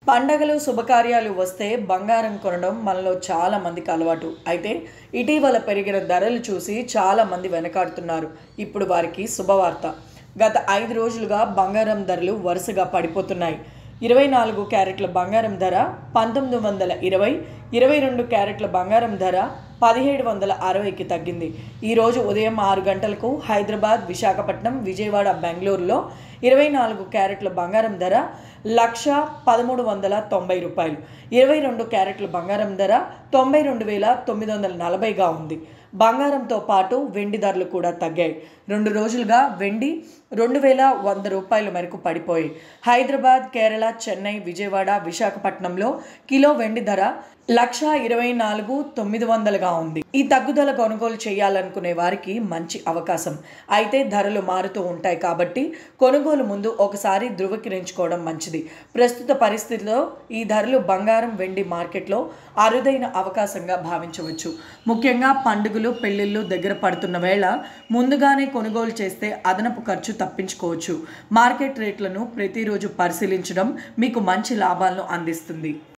పండగలు శుభకార్యాలు వస్తే బంగారం కొనడం మనలో చాలా మందికి అలవాటు. అయితే ఇటీవల పెరిగిన ధరలు చూసి చాలా మంది వెనకాడుతున్నారు. ఇప్పుడు వారికి శుభవార్త. గత 5 రోజులుగా బంగారం ధరలు వరుసగా పడిపోతున్నాయి. 24 క్యారెట్ల బంగారం ధర 1920, 22 క్యారెట్ల బంగారం ధర 1760కి తగ్గింది. ఈరోజు ఉదయం 6 గంటలకు హైదరాబాద్, విశాఖపట్నం, విజయవాడ, బెంగళూరులో 24 క్యారెట్ల బంగారం ధర 1,1390 రూపాయలు. 22 క్యారెట్ల బంగారం ధర 92,940గా ఉంది. బంగారంతో పాటు వెండి ధరలు కూడా తగ్గాయి. 2 రోజులుగా వెండి 2,100 రూపాయల మేరకు పడిపోయాయి. హైదరాబాద్, కేరళ, చెన్నై, విజయవాడ, విశాఖపట్నంలో కిలో వెండి ధర 1,24,900గా ఉంది. ఈ తగ్గుదల కొనుగోలు చేయాలనుకునే వారికి మంచి అవకాశం. అయితే ధరలు మారుతూ ఉంటాయి కాబట్టి కొనుగోలు ముందు ఒకసారి ధృవీకరించుకోవడం మంచిది. ప్రస్తుత పరిస్థితిలో ఈ ధరలు బంగారం, వెండి మార్కెట్లో అరుదైన అవకాశంగా భావించవచ్చు. ముఖ్యంగా పండుగలు, పెళ్లిళ్ళు దగ్గర పడుతున్న వేళ ముందుగానే కొనుగోలు చేస్తే అదనపు ఖర్చు తప్పించుకోవచ్చు. మార్కెట్ రేట్లను ప్రతిరోజు పరిశీలించడం మీకు మంచి లాభాలను అందిస్తుంది.